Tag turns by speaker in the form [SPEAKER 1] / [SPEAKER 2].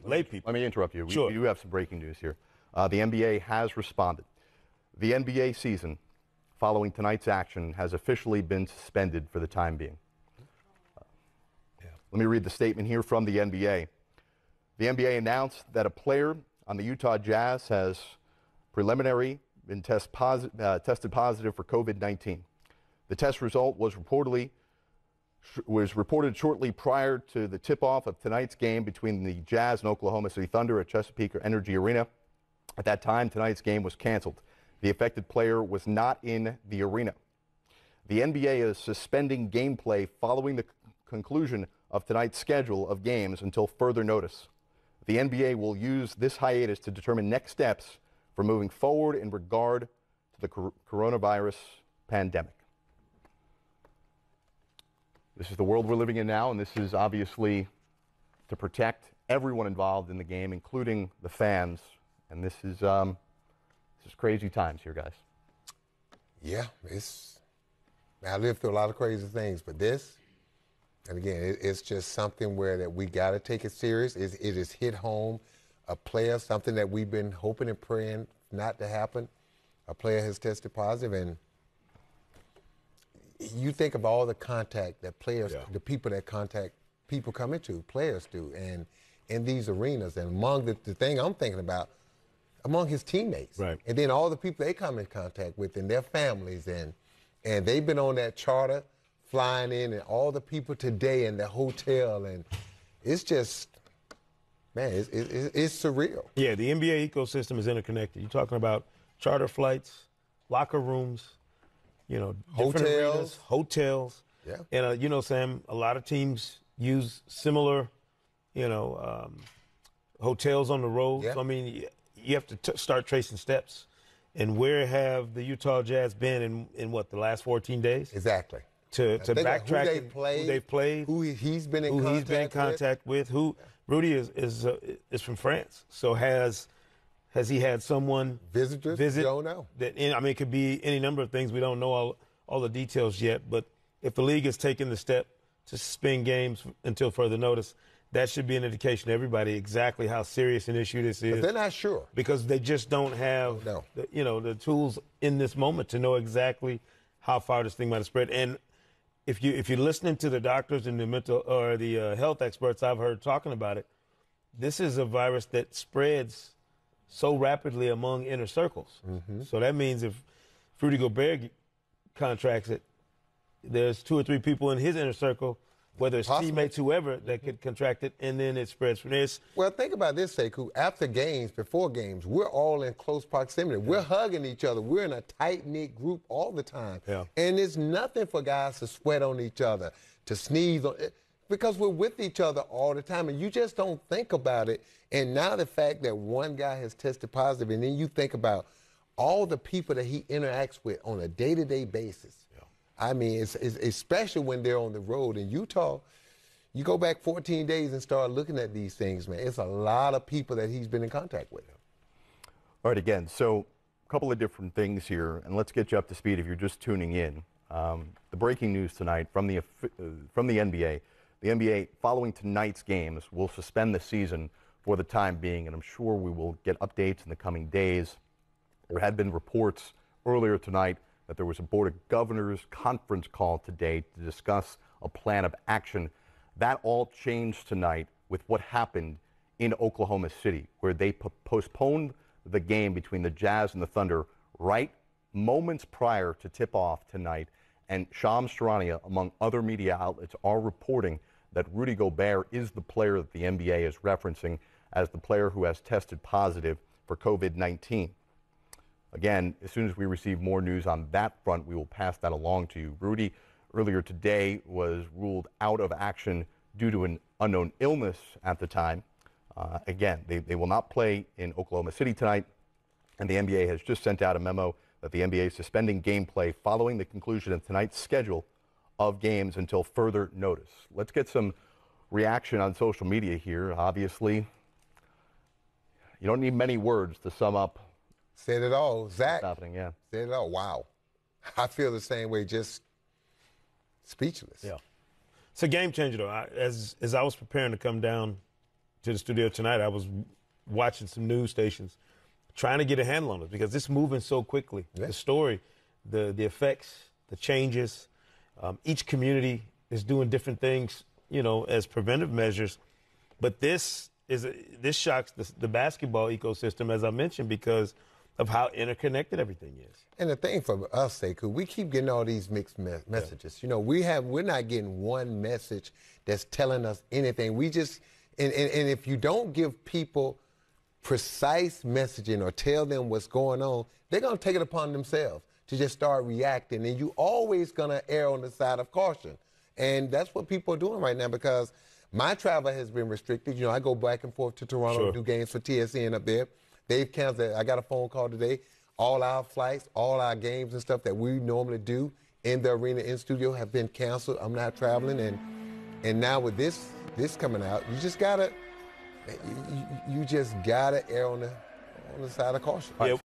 [SPEAKER 1] lay people.
[SPEAKER 2] Let me interrupt you.
[SPEAKER 1] Sure.
[SPEAKER 2] We do have some breaking news here. The NBA has responded. The NBA season, following tonight's action, has officially been suspended for the time being. Let me read the statement here from the NBA. The NBA announced that a player on the Utah Jazz has preliminary been tested positive for COVID-19. The test result was reported shortly prior to the tip-off of tonight's game between the Jazz and Oklahoma City Thunder at Chesapeake Energy Arena. At that time, tonight's game was canceled. The affected player was not in the arena. The NBA is suspending gameplay following the conclusion of tonight's schedule of games until further notice. The NBA will use this hiatus to determine next steps for moving forward in regard to the coronavirus pandemic. This is the world we're living in now, and this is obviously to protect everyone involved in the game, including the fans. And this is crazy times here, guys.
[SPEAKER 3] Yeah, I lived through a lot of crazy things, but this, and again, it's just something where that we got to take it serious. It has hit home. A player, something that we've been hoping and praying not to happen. A player has tested positive, and you think of all the contact that players, the people that contact people come into, players do, and in these arenas, and among the thing I'm thinking about, among his teammates,
[SPEAKER 1] right,
[SPEAKER 3] and then all the people they come in contact with and their families, and they've been on that charter flying in, and all the people today in the hotel, and it's just, man, it's surreal.
[SPEAKER 1] Yeah, the NBA ecosystem is interconnected. You're talking about charter flights, locker rooms, hotels.
[SPEAKER 3] Yeah.
[SPEAKER 1] And, Sam, a lot of teams use similar, hotels on the road.
[SPEAKER 3] Yeah.
[SPEAKER 1] So, I mean, you have to start tracing steps. And where have the Utah Jazz been in what, the last 14 days?
[SPEAKER 3] Exactly.
[SPEAKER 1] To backtrack
[SPEAKER 3] who they've
[SPEAKER 1] played,
[SPEAKER 3] who he's been in
[SPEAKER 1] contact with. Rudy is from France. So has he had someone visit?
[SPEAKER 3] Don't know.
[SPEAKER 1] It could be any number of things. We don't know all the details yet. But if the league has taken the step to suspend games until further notice, that should be an indication to everybody exactly how serious an issue this is.
[SPEAKER 3] But they're not sure.
[SPEAKER 1] Because they just don't have the tools in this moment to know exactly how far this thing might have spread. And if you're listening to the doctors and the mental or the health experts I've heard talking about it, this is a virus that spreads so rapidly among inner circles. Mm-hmm. So that means if Rudy Gobert contracts it, there's 2 or 3 people in his inner circle, whether it's teammates, whoever, that could contract it, and then it spreads from this.
[SPEAKER 3] Well, think about this, Sekou. After games, before games, we're all in close proximity. Yeah. We're hugging each other. We're in a tight-knit group all the time.
[SPEAKER 1] Yeah.
[SPEAKER 3] And it's nothing for guys to sweat on each other, to sneeze on it, because we're with each other all the time, and you just don't think about it. And now the fact that one guy has tested positive, and then you think about all the people that he interacts with on a day-to-day basis. I mean, it's especially when they're on the road. In Utah, you go back 14 days and start looking at these things, man. It's a lot of people that he's been in contact with.
[SPEAKER 2] All right, again, so a couple of different things here, and let's get you up to speed if you're just tuning in. The breaking news tonight from the NBA. The NBA, following tonight's games, will suspend the season for the time being, and I'm sure we will get updates in the coming days. There had been reports earlier tonight that there was a Board of Governors conference call today to discuss a plan of action. That all changed tonight with what happened in Oklahoma City, where they postponed the game between the Jazz and the Thunder right moments prior to tip-off tonight. And Shams Charania, among other media outlets, are reporting that Rudy Gobert is the player that the NBA is referencing as the player who has tested positive for COVID-19. Again, as soon as we receive more news on that front, we will pass that along to you. Rudy, earlier today, was ruled out of action due to an unknown illness at the time. Again, they will not play in Oklahoma City tonight, and the NBA has just sent out a memo that the NBA is suspending gameplay following the conclusion of tonight's schedule of games until further notice. Let's get some reaction on social media here. Obviously, you don't need many words to sum up.
[SPEAKER 3] Said it all. Zach.
[SPEAKER 2] Happening, yeah.
[SPEAKER 3] Said it all. Wow. I feel the same way, just speechless.
[SPEAKER 1] Yeah. It's a game changer, though. As I was preparing to come down to the studio tonight, I was watching some news stations trying to get a handle on it because it's moving so quickly. Yeah. The story, the effects, the changes, each community is doing different things, you know, as preventive measures. But this shocks the basketball ecosystem, as I mentioned, because of how interconnected everything is.
[SPEAKER 3] And the thing for us, Sekou, we keep getting all these mixed messages. Yeah. You know, we're not getting one message that's telling us anything. We just, and if you don't give people precise messaging or tell them what's going on, they're going to take it upon themselves to just start reacting. And you always going to err on the side of caution. And that's what people are doing right now because my travel has been restricted. You know, I go back and forth to Toronto to do games for TSN up there. They've canceled. I got a phone call today. All our flights, all our games and stuff that we normally do in the arena, in studio, have been canceled. I'm not traveling. And now with this coming out, you just got to err on the side of caution.
[SPEAKER 1] Yeah.